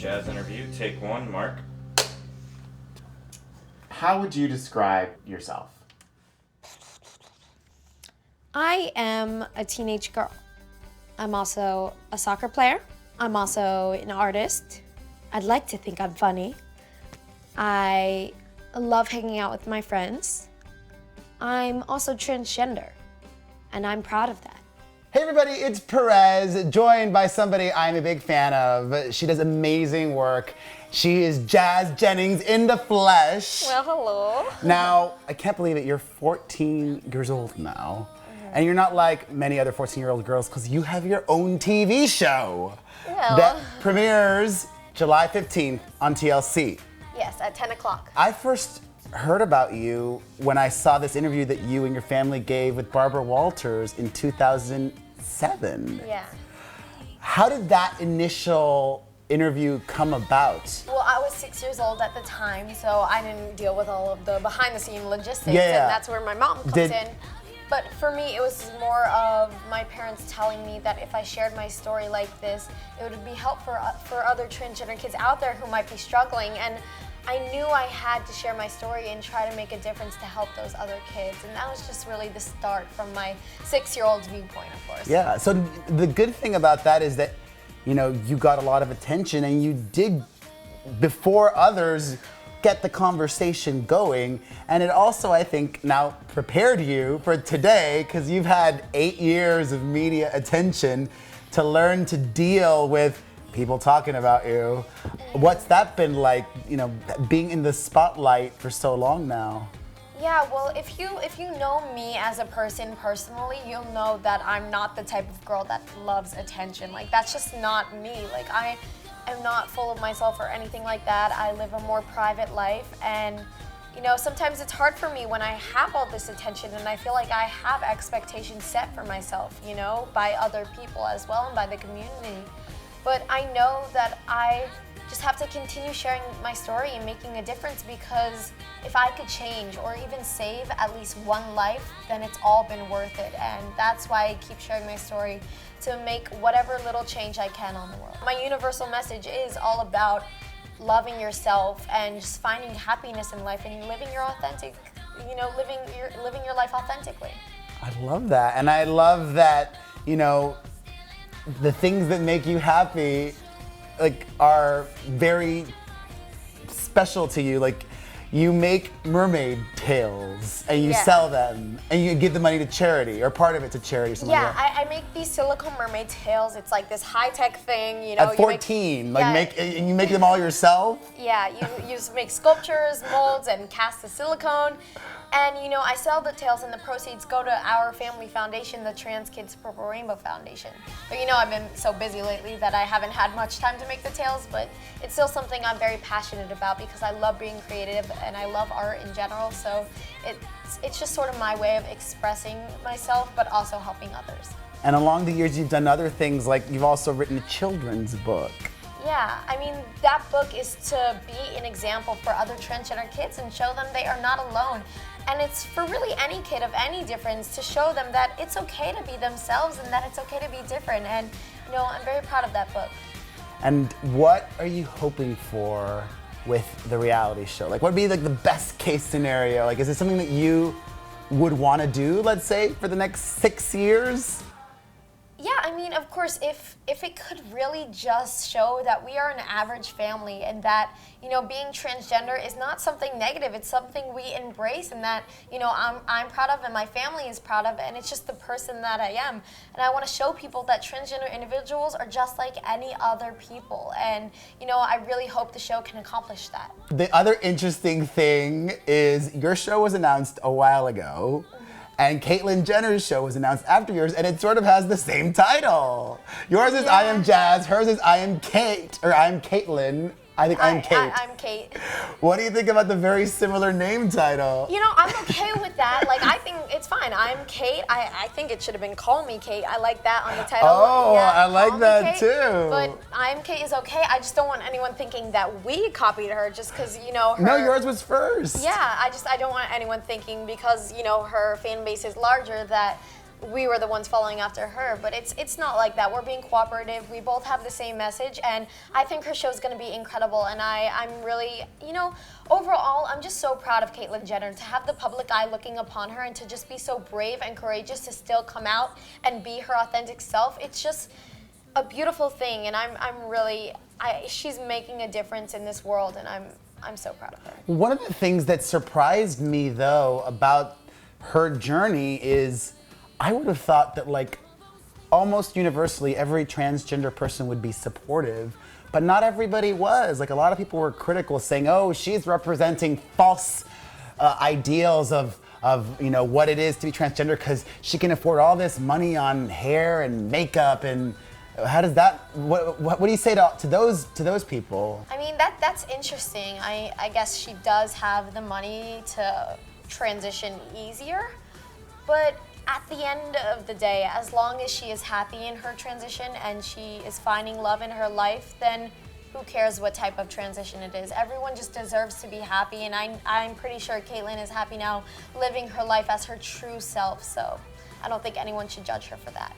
Jazz interview. Take one, Mark. How would you describe yourself? I am a teenage girl. I'm also a soccer player. I'm also an artist. I'd like to think I'm funny. I love hanging out with my friends. I'm also transgender, and I'm proud of that. Hey everybody, it's Perez, joined by somebody I'm a big fan of. She does amazing work. She is Jennings in the flesh. Well, hello. Now, I can't believe it, you're 14 years old now. And you're not like many other 14-year-old girls because you have your own TV show that premieres July 15th on TLC. Yes, at 10 o'clock. I first heard about you when I saw this interview that you and your family gave with Barbara Walters in 2007. Yeah. How did that initial interview come about? Well, I was 6 years old at the time, so I didn't deal with all of the behind-the-scene logistics, Yeah. and that's where my mom comes in. But for me, it was more of my parents telling me that if I shared my story like this, it would be helpful for other transgender kids out there who might be struggling. And I knew I had to share my story and try to make a difference to help those other kids. And that was just really the start from my 6-year-old's viewpoint, of course. Yeah, so the good thing about that is that, you know, you got a lot of attention and you did, before others, get the conversation going. And it also, I think, now prepared you for today because you've had 8 years of media attention to learn to deal with people talking about you. What's that been like, you know, being in the spotlight for so long now? Yeah, well, if you know me as a person personally, you'll know that I'm not the type of girl that loves attention. Like, that's just not me. Like, I am not full of myself or anything like that. I live a more private life, and you know, sometimes it's hard for me when I have all this attention and I feel like I have expectations set for myself, you know, by other people as well and by the community. But I know that I just have to continue sharing my story and making a difference, because if I could change or even save at least one life, then it's all been worth it. And that's why I keep sharing my story, to make whatever little change I can on the world. My universal message is all about loving yourself and just finding happiness in life and living your authentic, you know, living your life authentically. I love that. And I love that, you know, the things that make you happy, like, are very special to you. Like, you make mermaid tails and you sell them and you give the money to charity, or part of it to charity or something like that. I make these silicone mermaid tails. It's like this high-tech thing, you know. At 14, you make them all yourself? Yeah, you just make sculptures, molds, and cast the silicone. And you know, I sell the tails and the proceeds go to our family foundation, the Trans Kids Purple Rainbow Foundation. But you know, I've been so busy lately that I haven't had much time to make the tails, but it's still something I'm very passionate about because I love being creative and I love art in general. So it's just sort of my way of expressing myself, but also helping others. And along the years, you've done other things, like you've also written a children's book. Yeah, I mean, that book is to be an example for other transgender kids and show them they are not alone. And it's for really any kid of any difference to show them that it's okay to be themselves and that it's okay to be different. And, you know, I'm very proud of that book. And what are you hoping for with the reality show? Like, what would be like the best case scenario? Like, is it something that you would want to do, let's say, for the next 6 years? Yeah, I mean, of course, if it could really just show that we are an average family and that, you know, being transgender is not something negative, it's something we embrace and that, you know, I'm proud of and my family is proud of, and it's just the person that I am. And I want to show people that transgender individuals are just like any other people. And, you know, I really hope the show can accomplish that. The other interesting thing is your show was announced a while ago. And Caitlyn Jenner's show was announced after yours, and it sort of has the same title. Yours is I Am Jazz, hers is I Am Kate, or I Am Caitlyn. I think I'm Kate. I'm Kate. What do you think about the very similar name title? You know, I'm okay with that. Like, I think it's fine. I'm Kate. I think it should have been Call Me Kate. I like that on the title. Oh, yeah, I like that Kate. too. But I Am Kate is okay. I just don't want anyone thinking that we copied her just because, you know, her. No, yours was first. Yeah, I don't want anyone thinking because, you know, her fan base is larger that we were the ones following after her, but it's not like that. We're being cooperative. We both have the same message, and I think her show's gonna be incredible. And I'm really, overall, I'm just so proud of Caitlyn Jenner to have the public eye looking upon her and to just be so brave and courageous to still come out and be her authentic self. It's just a beautiful thing, and she's making a difference in this world, and I'm so proud of her. One of the things that surprised me, though, about her journey is I would have thought that, like, almost universally every transgender person would be supportive, but not everybody was. Like, a lot of people were critical, saying, oh, she's representing false ideals of what it is to be transgender because she can afford all this money on hair and makeup. And how does that, what do you say to those people? I mean, that's interesting. I guess she does have the money to transition easier, but at the end of the day, as long as she is happy in her transition and she is finding love in her life, then who cares what type of transition it is? Everyone just deserves to be happy, and I'm pretty sure Caitlyn is happy now living her life as her true self, so I don't think anyone should judge her for that.